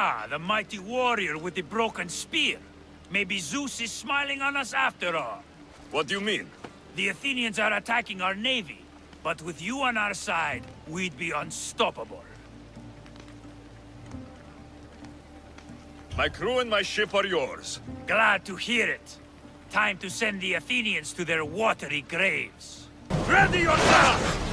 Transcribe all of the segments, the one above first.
Ah, the mighty warrior with the broken spear. Maybe Zeus is smiling on us after all. What do you mean? The Athenians are attacking our navy, but with you on our side, we'd be unstoppable. My crew and my ship are yours. Glad to hear it. Time to send the Athenians to their watery graves. Ready yourself!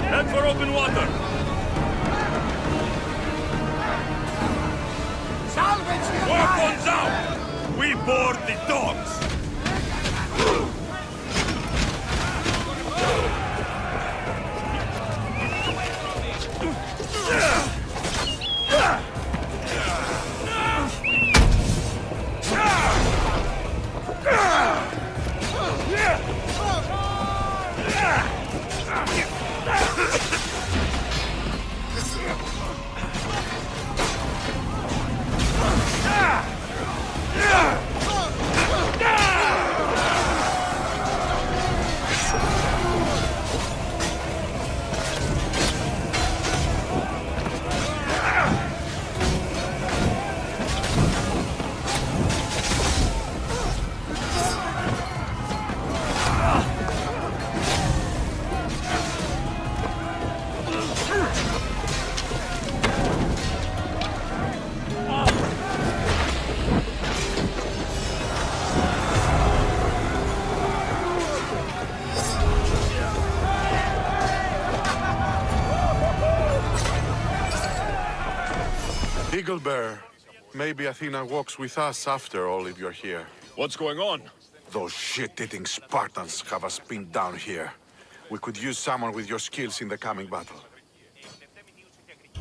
Head for open water. Weapons out! We board the dogs! Eaglebearer, maybe Athena walks with us after all if you're here. What's going on? Those shit-eating Spartans have us pinned down here. We could use someone with your skills in the coming battle.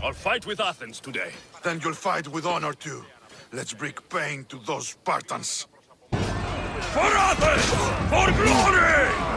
I'll fight with Athens today. Then you'll fight with honor too. Let's bring pain to those Spartans. For Athens! For glory!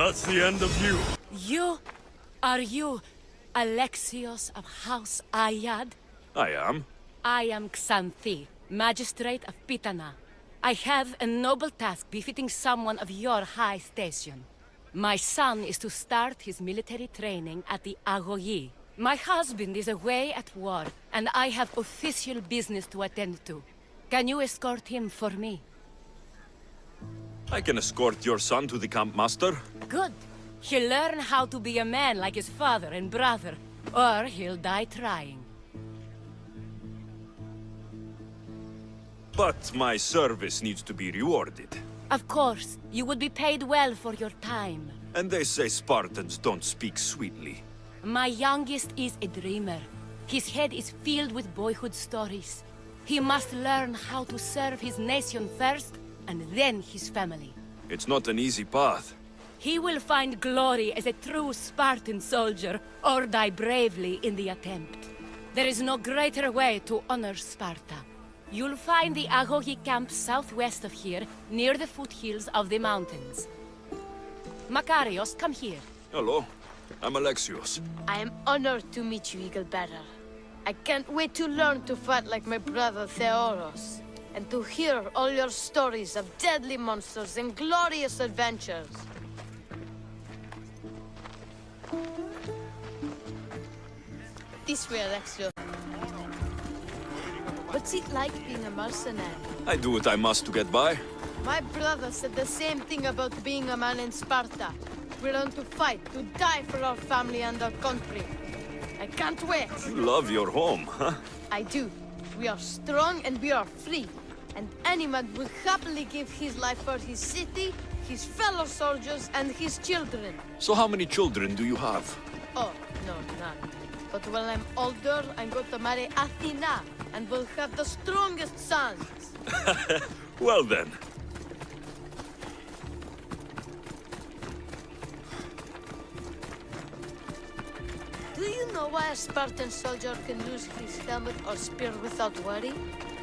That's the end of you. You? Are you Alexios of House Ayad? I am. I am Xanthi, Magistrate of Pitana. I have a noble task befitting someone of your high station. My son is to start his military training at the Agogi. My husband is away at war, and I have official business to attend to. Can you escort him for me? I can escort your son to the camp master. Good. He'll learn how to be a man like his father and brother, or he'll die trying. But my service needs to be rewarded. Of course, you would be paid well for your time. And they say Spartans don't speak sweetly. My youngest is a dreamer. His head is filled with boyhood stories. He must learn how to serve his nation first, and then his family. It's not an easy path. He will find glory as a true Spartan soldier, or die bravely in the attempt. There is no greater way to honor Sparta. You'll find the Agogi camp southwest of here, near the foothills of the mountains. Makarios, come here. Hello, I'm Alexios. I am honored to meet you, Eagle Bearer. I can't wait to learn to fight like my brother Theoros, and to hear all your stories of deadly monsters and glorious adventures. This way, Alexio. What's it like being a mercenary? I do what I must to get by. My brother said the same thing about being a man in Sparta. We learn to fight, to die for our family and our country. I can't wait. You love your home, huh? I do. We are strong and we are free. And any man would happily give his life for his city, his fellow soldiers, and his children. So how many children do you have? Oh, no, none. But when I'm older, I'm going to marry Athena, and we'll have the strongest sons. Well then. Do you know why a Spartan soldier can lose his helmet or spear without worry?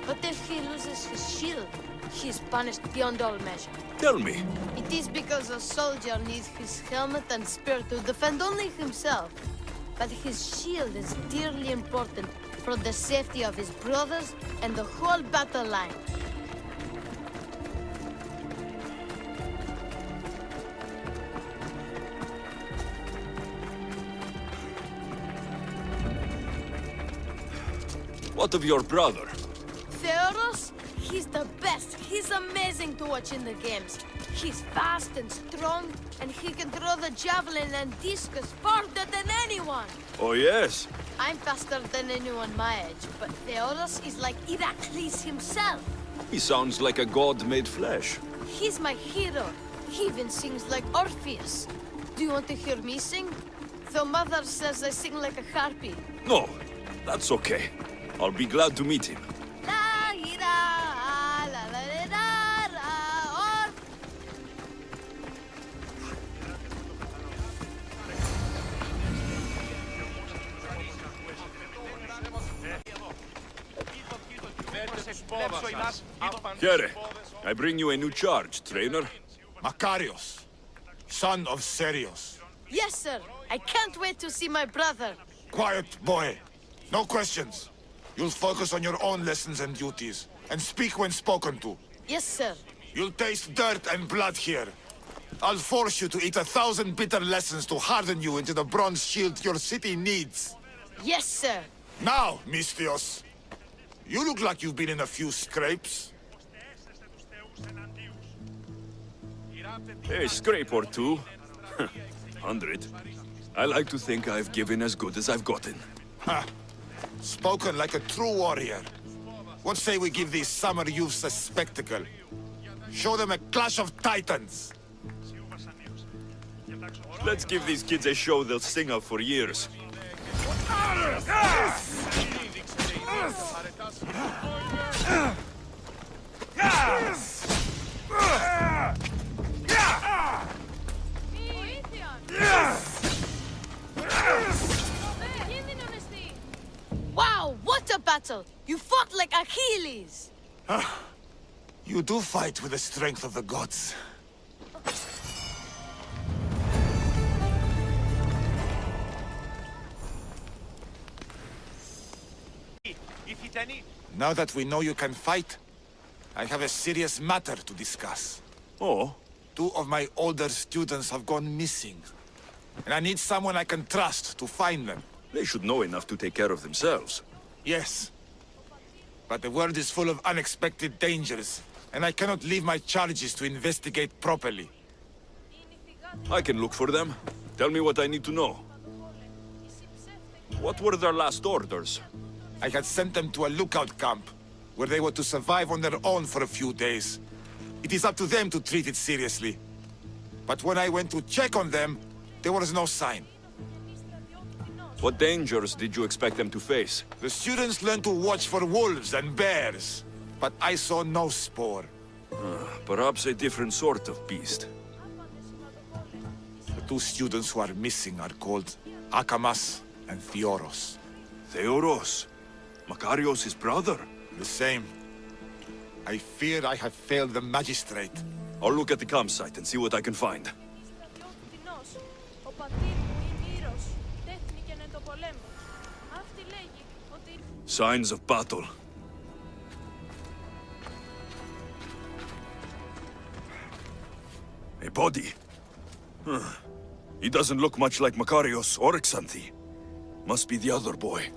But if he loses his shield, He is punished beyond all measure. Tell me. It is because a soldier needs his helmet and spear to defend only himself. But his shield is dearly important for the safety of his brothers and the whole battle line. What of your brother? Theodos? He's the best. He's amazing to watch in the games. He's fast and strong, and he can throw the javelin and discus farther than anyone. Oh, yes. I'm faster than anyone my age, but Theodos is like Heracles himself. He sounds like a god made flesh. He's my hero. He even sings like Orpheus. Do you want to hear me sing? Though Mother says I sing like a harpy. No, that's okay. I'll be glad to meet him. La, ira, la, la, la, la, la, or... Here, I bring you a new charge, trainer. Makarios, son of Serios. Yes, sir. I can't wait to see my brother. Quiet, boy. No questions. You'll focus on your own lessons and duties, and speak when spoken to. Yes, sir. You'll taste dirt and blood here. I'll force you to eat 1,000 bitter lessons to harden you into the bronze shield your city needs. Yes, sir. Now, Misthios, you look like you've been in a few scrapes. A scrape or two. 100. I like to think I've given as good as I've gotten. Ha! Spoken like a true warrior. What say we give these summer youths a spectacle? Show them a clash of titans! Let's give these kids a show they'll sing of for years. Wow, what a battle! You fought like Achilles! You do fight with the strength of the gods. Now that we know you can fight, I have a serious matter to discuss. Oh? 2 of my older students have gone missing. And I need someone I can trust to find them. They should know enough to take care of themselves. Yes. But the world is full of unexpected dangers, and I cannot leave my charges to investigate properly. I can look for them. Tell me what I need to know. What were their last orders? I had sent them to a lookout camp, where they were to survive on their own for a few days. It is up to them to treat it seriously. But when I went to check on them, there was no sign. What dangers did you expect them to face? The students learned to watch for wolves and bears, but I saw no spoor. Perhaps a different sort of beast. The 2 students who are missing are called Akamas and Theoros. Theoros? Makarios' brother? The same. I fear I have failed the magistrate. I'll look at the campsite and see what I can find. Signs of battle. A body. He doesn't look much like Makarios or Xanthi. Must be the other boy.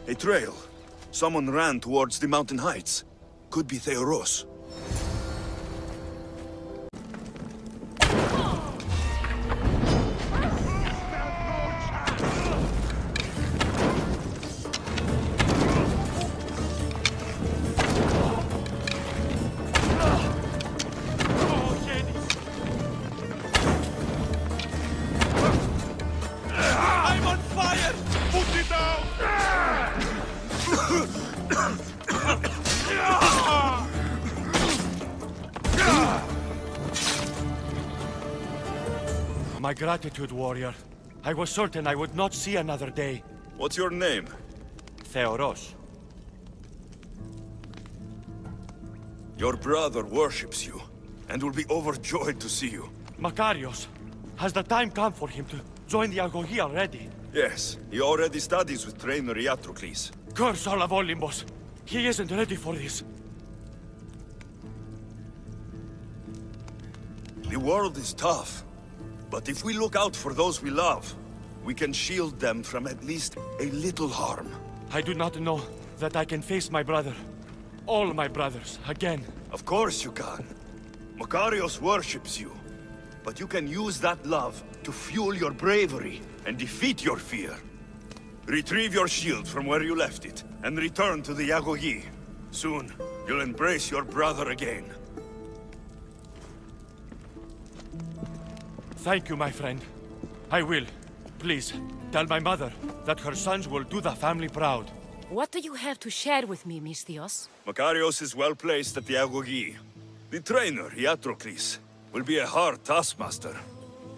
A trail. Someone ran towards the mountain heights. Could be Theoros. I'm on fire! Put it down! My gratitude, warrior. I was certain I would not see another day. What's your name? Theoros. Your brother worships you, and will be overjoyed to see you. Makarios. Has the time come for him to join the Agogi already? Yes, he already studies with trainer Iatrocles. Curse all of Olympus. He isn't ready for this. The world is tough, but if we look out for those we love, we can shield them from at least a little harm. I do not know that I can face my brother. All my brothers, again. Of course you can. Makarios worships you, but you can use that love to fuel your bravery and defeat your fear. Retrieve your shield from where you left it, and return to the Agogi. Soon, you'll embrace your brother again. Thank you, my friend. I will. Please, tell my mother that her sons will do the family proud. What do you have to share with me, Mystios? Makarios is well placed at the Agogi. The trainer, Iatrocles, will be a hard taskmaster,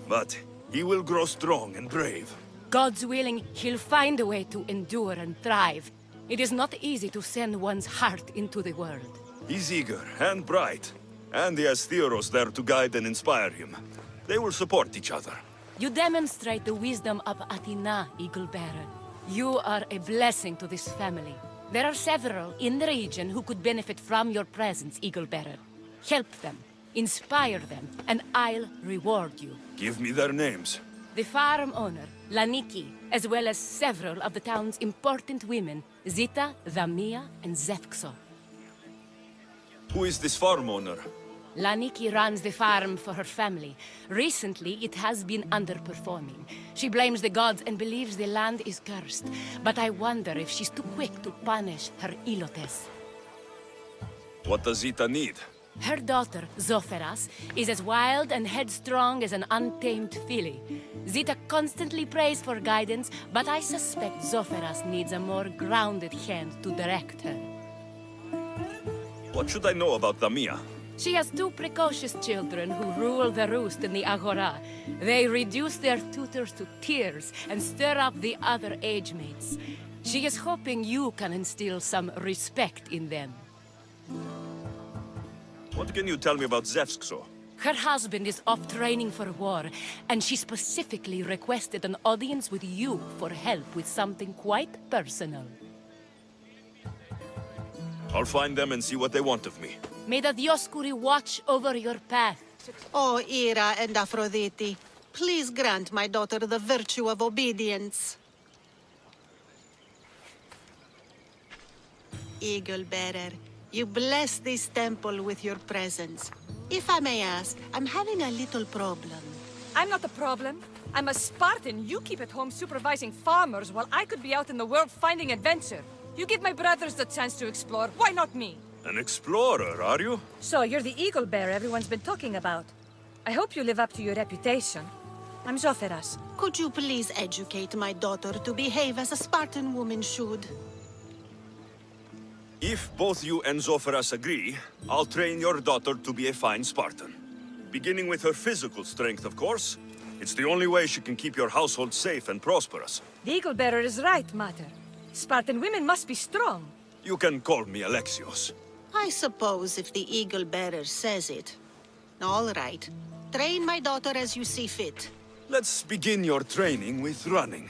but he will grow strong and brave. God's willing, he'll find a way to endure and thrive. It is not easy to send one's heart into the world. He's eager and bright, and he has Theoros there to guide and inspire him. They will support each other. You demonstrate the wisdom of Athena, Eagle Bearer. You are a blessing to this family. There are several in the region who could benefit from your presence, Eagle Bearer. Help them, inspire them, and I'll reward you. Give me their names. The farm owner, Laniki, as well as several of the town's important women, Zita, Dhamia, and Zefxo. Who is this farm owner? Laniki runs the farm for her family. Recently, it has been underperforming. She blames the gods and believes the land is cursed. But I wonder if she's too quick to punish her ilotes. What does Zita need? Her daughter, Zoferas, is as wild and headstrong as an untamed filly. Zita constantly prays for guidance, but I suspect Zoferas needs a more grounded hand to direct her. What should I know about Dhamia? She has two precocious children who rule the roost in the Agora. They reduce their tutors to tears and stir up the other age mates. She is hoping you can instill some respect in them. What can you tell me about Zefxo? Her husband is off training for war, and she specifically requested an audience with you for help with something quite personal. I'll find them and see what they want of me. May the Dioscuri watch over your path. O Ira and Aphrodite, please grant my daughter the virtue of obedience. Eagle Bearer, you bless this temple with your presence. If I may ask, I'm having a little problem. I'm not the problem. I'm a Spartan. You keep at home supervising farmers while I could be out in the world finding adventure. You give my brothers the chance to explore. Why not me? An explorer, are you? So, you're the eagle bearer everyone's been talking about. I hope you live up to your reputation. I'm Zoferas. Could you please educate my daughter to behave as a Spartan woman should? If both you and Zoferas agree, I'll train your daughter to be a fine Spartan. Beginning with her physical strength, of course. It's the only way she can keep your household safe and prosperous. The eagle bearer is right, Mater. Spartan women must be strong. You can call me Alexios. I suppose if the Eagle Bearer says it. All right. Train my daughter as you see fit. Let's begin your training with running.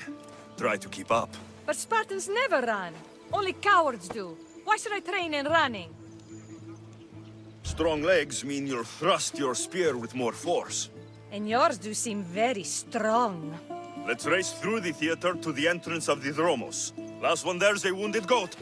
Try to keep up. But Spartans never run. Only cowards do. Why should I train in running? Strong legs mean you'll thrust your spear with more force. And yours do seem very strong. Let's race through the theater to the entrance of the Dromos. Last one there's a wounded goat.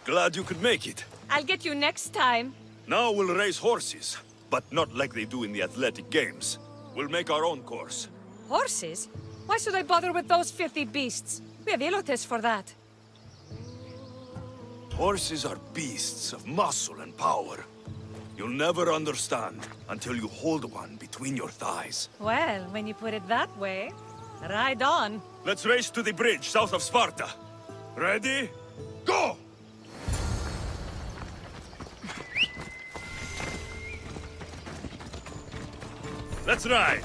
Glad you could make it. I'll get you next time. Now we'll race horses, but not like they do in the athletic games. We'll make our own course. Horses? Why should I bother with those filthy beasts? We have Elotes for that. Horses are beasts of muscle and power. You'll never understand until you hold one between your thighs. Well, when you put it that way, ride on. Let's race to the bridge south of Sparta. Ready? Go! Let's ride!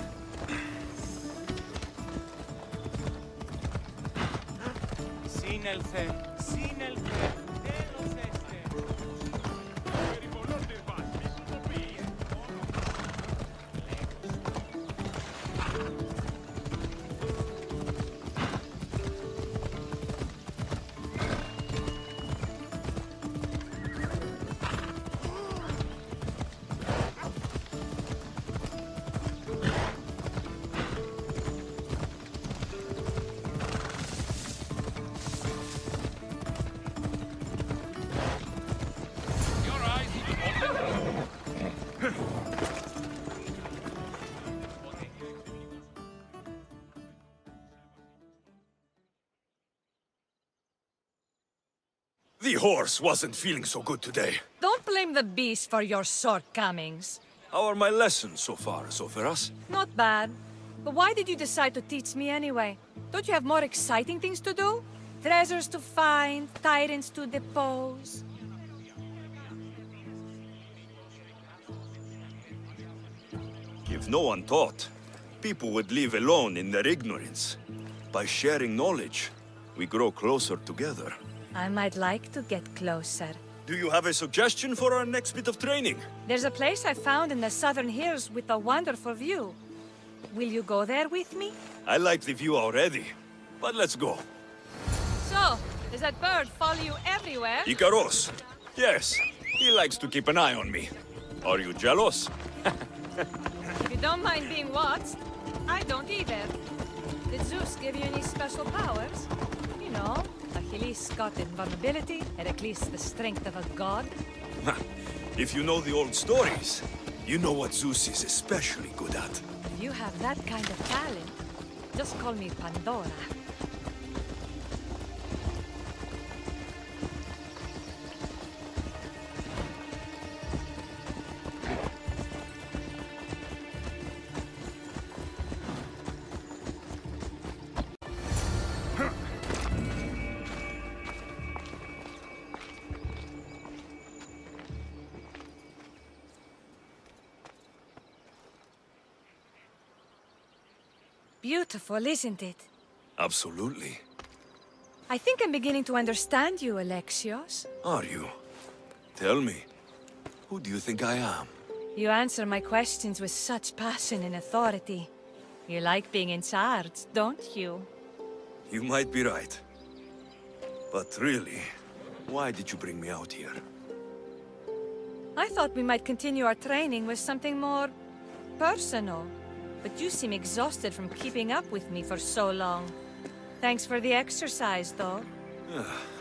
The horse wasn't feeling so good today. Don't blame the beast for your shortcomings. How are my lessons so far, Soferas? Not bad. But why did you decide to teach me anyway? Don't you have more exciting things to do? Treasures to find, tyrants to depose. If no one taught, people would live alone in their ignorance. By sharing knowledge, we grow closer together. I might like to get closer. Do you have a suggestion for our next bit of training? There's a place I found in the southern hills with a wonderful view. Will you go there with me? I like the view already, but let's go. So, does that bird follow you everywhere? Icaros. Yes, he likes to keep an eye on me. Are you jealous? If you don't mind being watched, I don't either. Did Zeus give you any special powers? You know, Achilles got invulnerability, Heracles the strength of a god. If you know the old stories, you know what Zeus is especially good at. If you have that kind of talent, just call me Pandora. Beautiful, isn't it? Absolutely. I think I'm beginning to understand you, Alexios. Are you? Tell me, who do you think I am? You answer my questions with such passion and authority. You like being in charge, don't you? You might be right. But really, why did you bring me out here? I thought we might continue our training with something more personal. But you seem exhausted from keeping up with me for so long. Thanks for the exercise, though.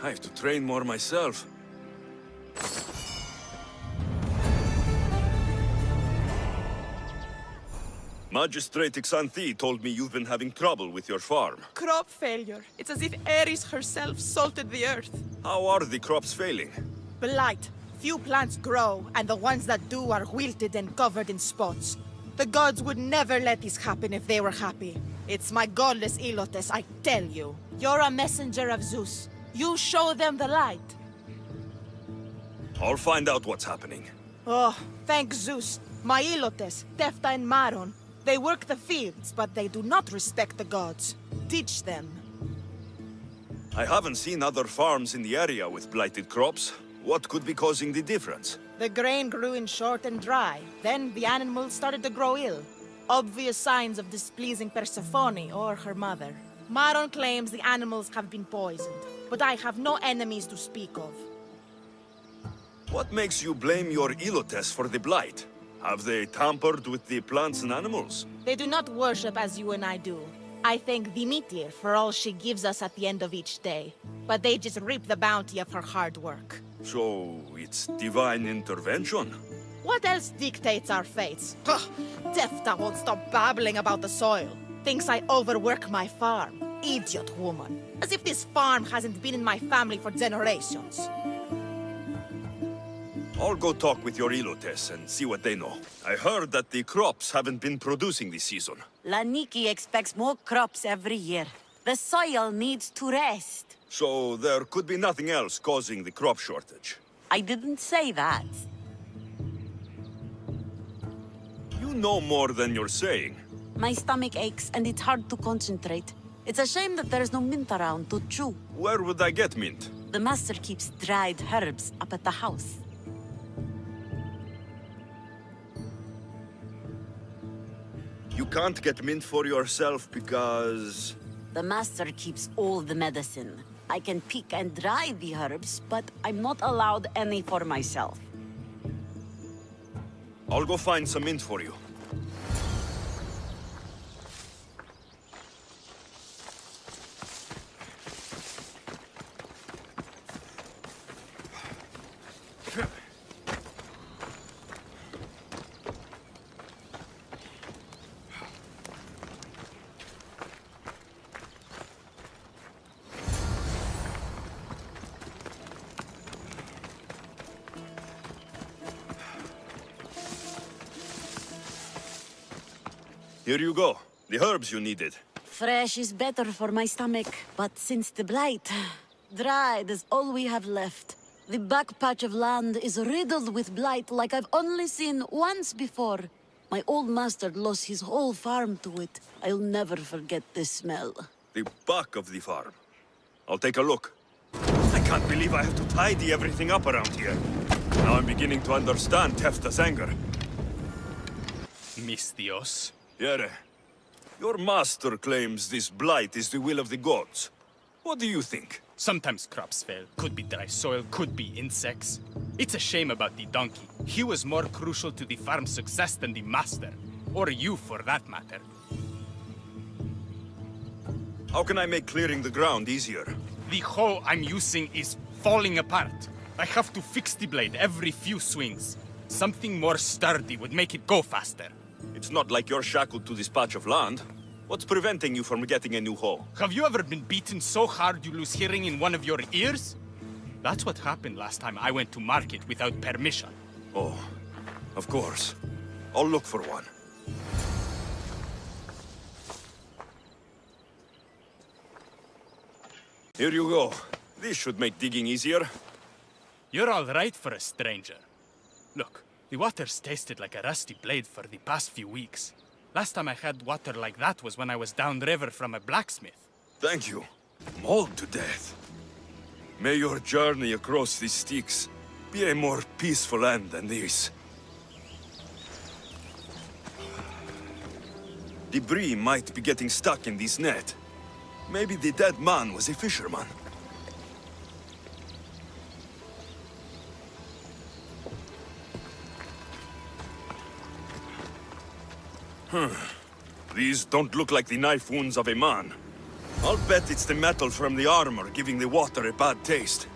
I have to train more myself. Magistrate Xanthi told me you've been having trouble with your farm. Crop failure. It's as if Ares herself salted the earth. How are the crops failing? Blight. Few plants grow, and the ones that do are wilted and covered in spots. The gods would never let this happen if they were happy. It's my godless Elotes, I tell you. You're a messenger of Zeus. You show them the light. I'll find out what's happening. Oh, thank Zeus. My Ilotes, Tefta and Maron. They work the fields, but they do not respect the gods. Teach them. I haven't seen other farms in the area with blighted crops. What could be causing the difference? The grain grew in short and dry. Then the animals started to grow ill. Obvious signs of displeasing Persephone or her mother. Maron claims the animals have been poisoned, but I have no enemies to speak of. What makes you blame your Ilotes for the blight? Have they tampered with the plants and animals? They do not worship as you and I do. I thank Demeter for all she gives us at the end of each day. But they just reap the bounty of her hard work. So, it's divine intervention? What else dictates our fates? Ugh, Tefta won't stop babbling about the soil. Thinks I overwork my farm. Idiot woman. As if this farm hasn't been in my family for generations. I'll go talk with your Ilotes and see what they know. I heard that the crops haven't been producing this season. Laniki expects more crops every year. The soil needs to rest. So there could be nothing else causing the crop shortage. I didn't say that. You know more than you're saying. My stomach aches and it's hard to concentrate. It's a shame that there's no mint around to chew. Where would I get mint? The master keeps dried herbs up at the house. You can't get mint for yourself because... The master keeps all the medicine. I can pick and dry the herbs, but I'm not allowed any for myself. I'll go find some mint for you. Here you go. The herbs you needed. Fresh is better for my stomach, but since the blight, dried is all we have left. The back patch of land is riddled with blight like I've only seen once before. My old master lost his whole farm to it. I'll never forget this smell. The back of the farm. I'll take a look. I can't believe I have to tidy everything up around here. Now I'm beginning to understand Tefta's anger. Mis Dios. Yere, your master claims this blight is the will of the gods. What do you think? Sometimes crops fail. Could be dry soil, could be insects. It's a shame about the donkey. He was more crucial to the farm's success than the master. Or you, for that matter. How can I make clearing the ground easier? The hoe I'm using is falling apart. I have to fix the blade every few swings. Something more sturdy would make it go faster. It's not like you're shackled to this patch of land. What's preventing you from getting a new hoe? Have you ever been beaten so hard you lose hearing in one of your ears? That's what happened last time I went to market without permission. Oh, of course. I'll look for one. Here you go. This should make digging easier. You're all right for a stranger. Look, the water's tasted like a rusty blade for the past few weeks. Last time I had water like that was when I was downriver from a blacksmith. Thank you. Mauled to death. May your journey across the Styx be a more peaceful end than this. Debris might be getting stuck in this net. Maybe the dead man was a fisherman. These don't look like the knife wounds of a man. I'll bet it's the metal from the armor giving the water a bad taste.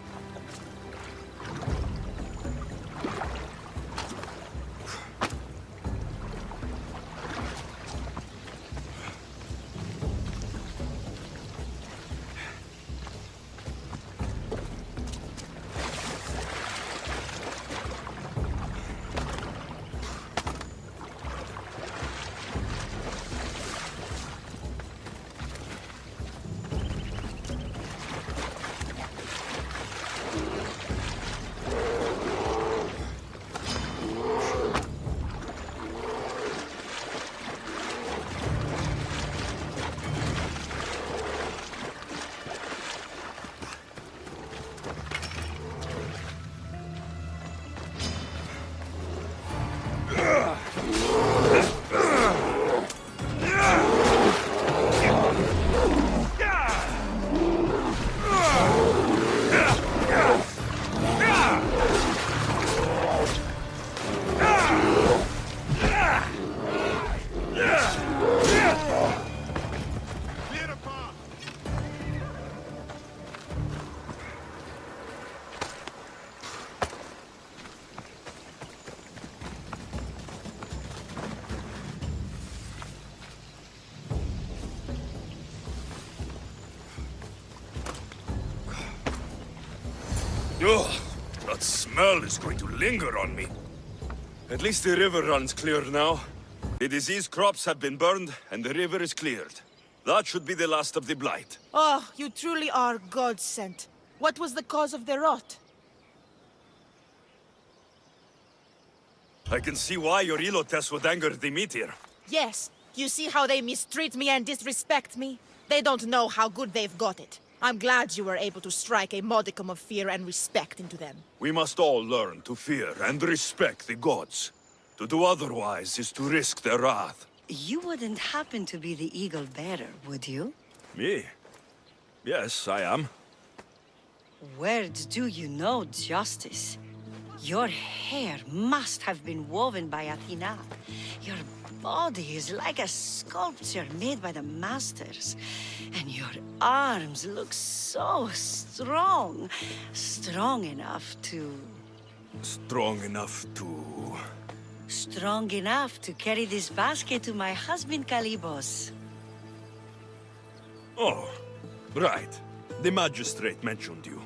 Ugh, that smell is going to linger on me. At least the river runs clear now. The diseased crops have been burned, and the river is cleared. That should be the last of the blight. Oh, you truly are God-sent. What was the cause of the rot? I can see why your Elotes would anger the meteor. Yes. You see how they mistreat me and disrespect me? They don't know how good they've got it. I'm glad you were able to strike a modicum of fear and respect into them. We must all learn to fear and respect the gods. To do otherwise is to risk their wrath. You wouldn't happen to be the Eagle Bearer, would you? Me? Yes, I am. Words do you know, Justice? Your hair must have been woven by Athena. Your body is like a sculpture made by the masters. And your arms look so strong. Strong enough to... Strong enough to... Strong enough to carry this basket to my husband Kalibos. Oh, right. The magistrate mentioned you.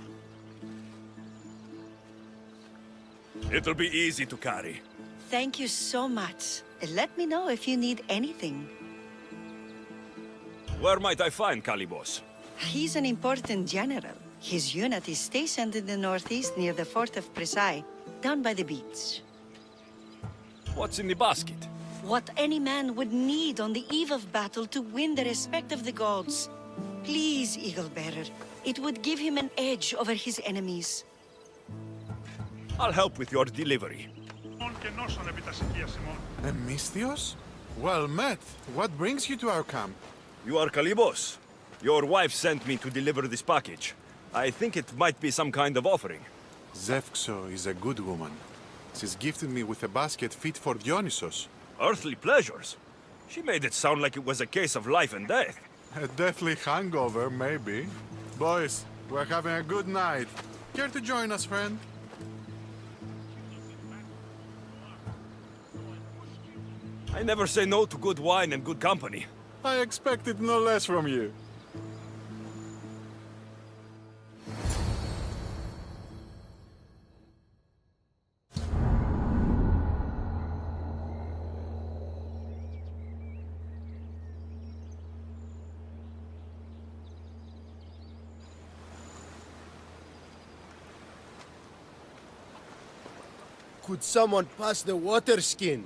It'll be easy to carry. Thank you so much. Let me know if you need anything. Where might I find Kalibos? He's an important general. His unit is stationed in the northeast near the fort of Presai, down by the beach. What's in the basket? What any man would need on the eve of battle to win the respect of the gods. Please, Eagle Bearer. It would give him an edge over his enemies. I'll help with your delivery. Misthios? Well met. What brings you to our camp? You are Kalibos. Your wife sent me to deliver this package. I think it might be some kind of offering. Zevxo is a good woman. She's gifted me with a basket fit for Dionysos. Earthly pleasures? She made it sound like it was a case of life and death. A deathly hangover, maybe. Boys, we're having a good night. Care to join us, friend? I never say no to good wine and good company. I expected no less from you. Could someone pass the water skin?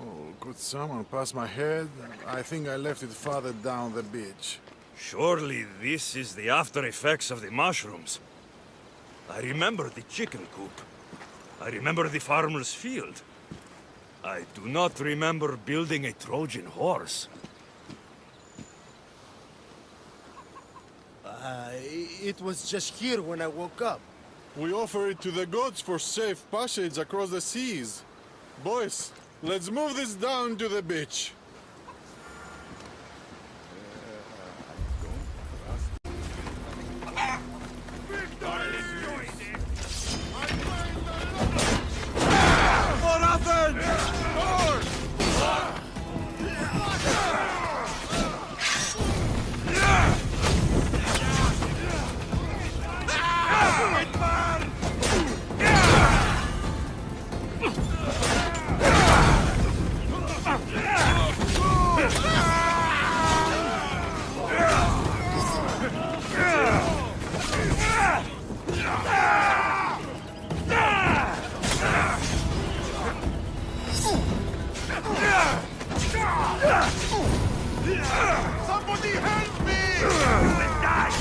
Oh, could someone pass my head? I think I left it farther down the beach. Surely this is the after effects of the mushrooms. I remember the chicken coop. I remember the farmer's field. I do not remember building a Trojan horse. It was just here when I woke up. We offer it to the gods for safe passage across the seas. Boys, let's move this down to the beach. For Athens! Somebody help me! You will die!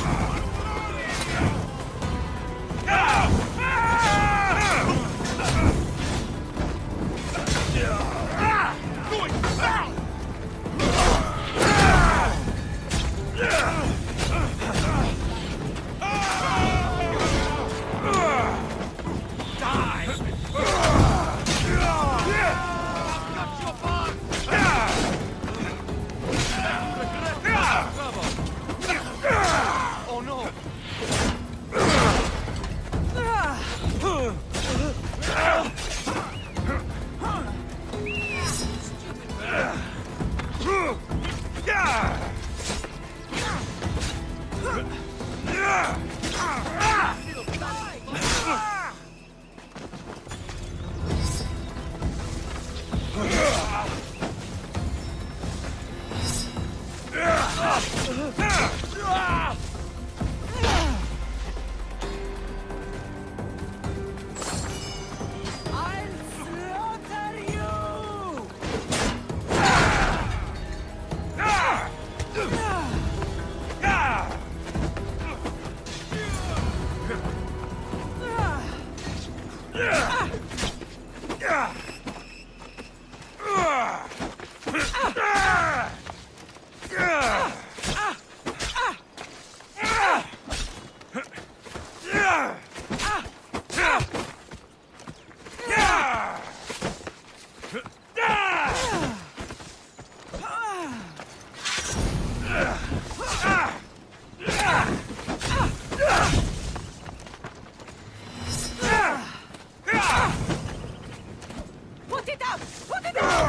Going down! Oh no! Put it up! Put it up!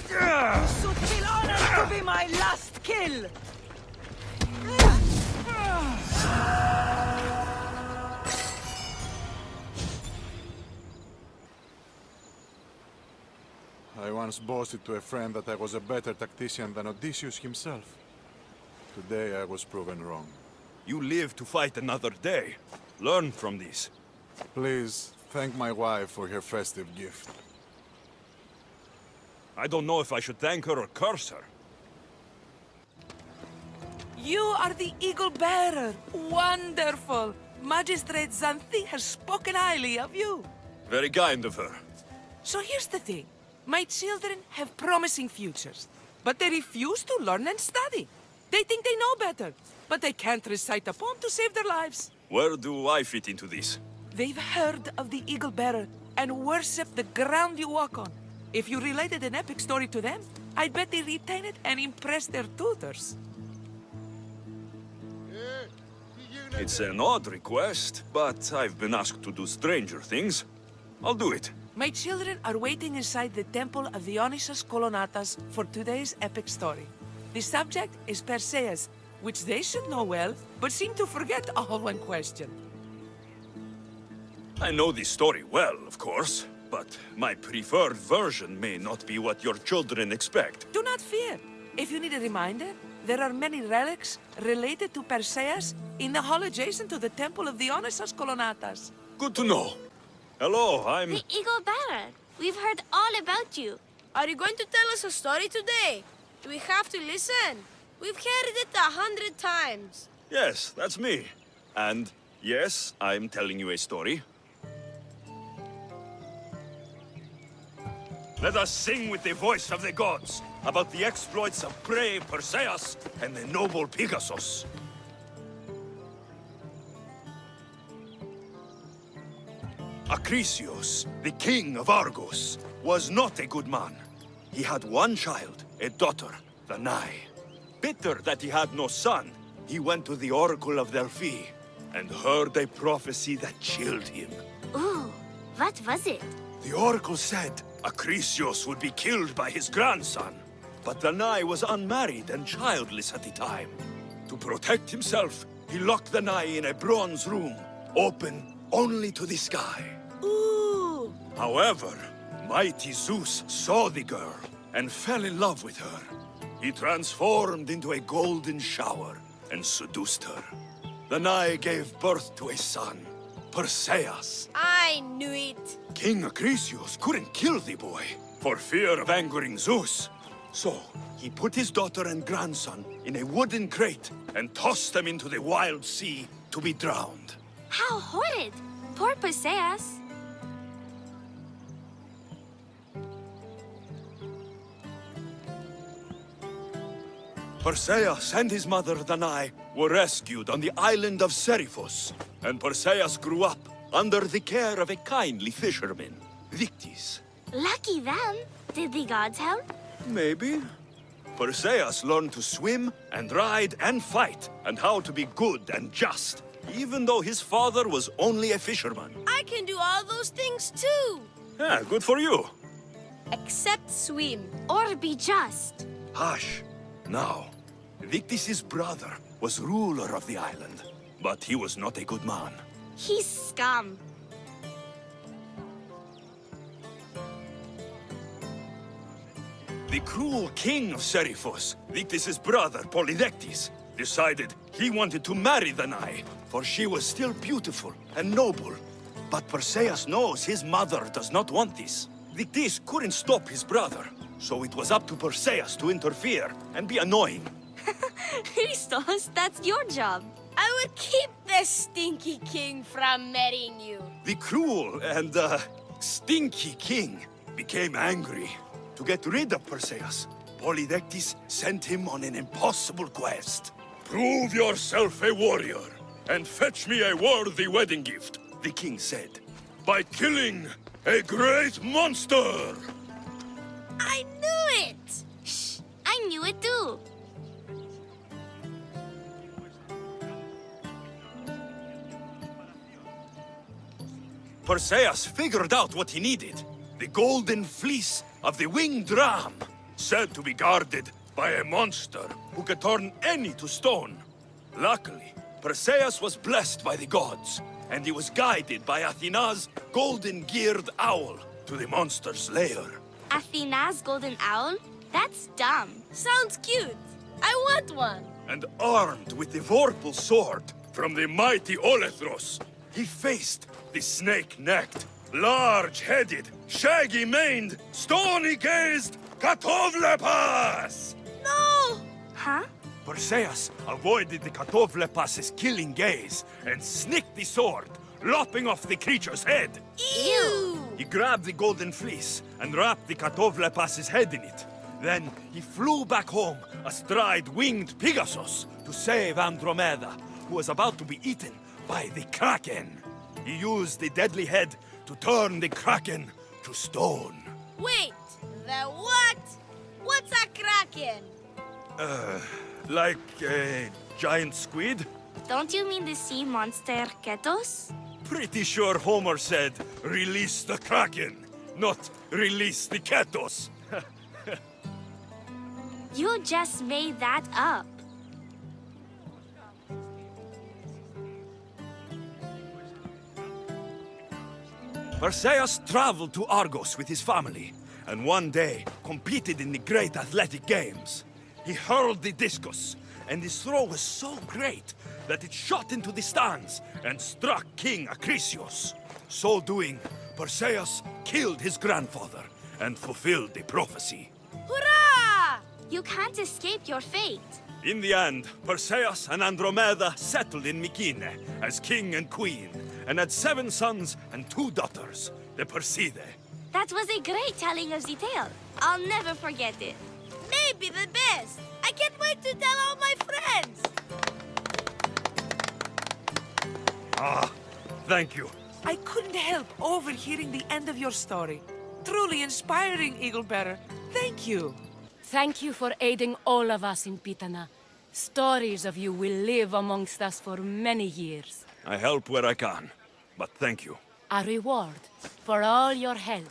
This would feel honored to be my last kill! I once boasted to a friend that I was a better tactician than Odysseus himself. Today I was proven wrong. You live to fight another day. Learn from this. Please, thank my wife for her festive gift. I don't know if I should thank her or curse her. You are the Eagle Bearer. Wonderful. Magistrate Xanthi has spoken highly of you. Very kind of her. So here's the thing. My children have promising futures, but they refuse to learn and study. They think they know better, but they can't recite a poem to save their lives. Where do I fit into this? They've heard of the Eagle Bearer and worship the ground you walk on. If you related an epic story to them, I'd bet they retain it and impress their tutors. It's an odd request, but I've been asked to do stranger things. I'll do it. My children are waiting inside the temple of the Dionysus Kolonatas for today's epic story. The subject is Perseus, which they should know well, but seem to forget all when questioned. I know this story well, of course, but my preferred version may not be what your children expect. Do not fear. If you need a reminder, there are many relics related to Perseus in the hall adjacent to the temple of the Dionysus Kolonatas. Good to know. Hello, I'm... The Eagle Bearer. We've heard all about you. Are you going to tell us a story today? Do we have to listen? We've heard it 100 times. Yes, that's me. And yes, I'm telling you a story. Let us sing with the voice of the gods about the exploits of brave Perseus and the noble Pegasus. Acrisius, the king of Argos, was not a good man. He had one child, a daughter, Danae. Bitter that he had no son, he went to the oracle of Delphi and heard a prophecy that chilled him. Ooh, what was it? The oracle said Acrisius would be killed by his grandson. But Danae was unmarried and childless at the time. To protect himself, he locked Danae in a bronze room, open only to the sky. Ooh! However, mighty Zeus saw the girl and fell in love with her. He transformed into a golden shower and seduced her. Danae gave birth to a son, Perseus. I knew it. King Acrisius couldn't kill the boy for fear of angering Zeus. So, he put his daughter and grandson in a wooden crate and tossed them into the wild sea to be drowned. How horrid! Poor Perseus. Perseus and his mother Danae were rescued on the island of Seriphos, and Perseus grew up under the care of a kindly fisherman, Victis. Lucky them. Did the gods help? Maybe. Perseus learned to swim and ride and fight, and how to be good and just, even though his father was only a fisherman. I can do all those things too. Yeah, good for you. Except swim, or be just. Hush. Now, Victis's brother was ruler of the island, but he was not a good man. He's scum. The cruel king of Seriphos, Victis's brother Polydectes, decided he wanted to marry Danae, for she was still beautiful and noble. But Perseus knows his mother does not want this. Victis couldn't stop his brother, so it was up to Perseus to interfere and be annoying. Christos, that's your job. I will keep the stinky king from marrying you. The cruel and, stinky king became angry. To get rid of Perseus, Polydectes sent him on an impossible quest. Prove yourself a warrior, and fetch me a worthy wedding gift, the king said, by killing a great monster! I knew it! Shh, I knew it too. Perseus figured out what he needed. The golden fleece of the winged ram, said to be guarded by a monster who could turn any to stone. Luckily, Perseus was blessed by the gods, and he was guided by Athena's golden-geared owl to the monster's lair. Athena's golden owl? That's dumb. Sounds cute. I want one. And armed with the vorpal sword from the mighty Olethros, he faced the snake-necked, large-headed, shaggy-maned, stony-gazed Katovlepas! No! Huh? Perseus avoided the Katovlepas's killing gaze and snicked the sword, lopping off the creature's head. Ew! He grabbed the golden fleece and wrapped the Katovlepas's head in it. Then he flew back home astride winged Pegasus to save Andromeda, who was about to be eaten by the Kraken. He used the deadly head to turn the Kraken to stone. Wait, the what? What's a kraken? Like a giant squid? Don't you mean the sea monster Ketos? Pretty sure Homer said, release the Kraken, not release the Ketos. You just made that up. Perseus traveled to Argos with his family, and one day competed in the great athletic games. He hurled the discus, and his throw was so great that it shot into the stands and struck King Acrisius. So doing, Perseus killed his grandfather and fulfilled the prophecy. Hurrah! You can't escape your fate. In the end, Perseus and Andromeda settled in Mykene as king and queen, and had 7 sons and 2 daughters, the Perseidae. That was a great telling of the tale. I'll never forget it. Maybe the best. I can't wait to tell all my friends. Ah, thank you. I couldn't help overhearing the end of your story. Truly inspiring, Eaglebearer. Thank you. Thank you for aiding all of us in Pitana. Stories of you will live amongst us for many years. I help where I can, but thank you. A reward for all your help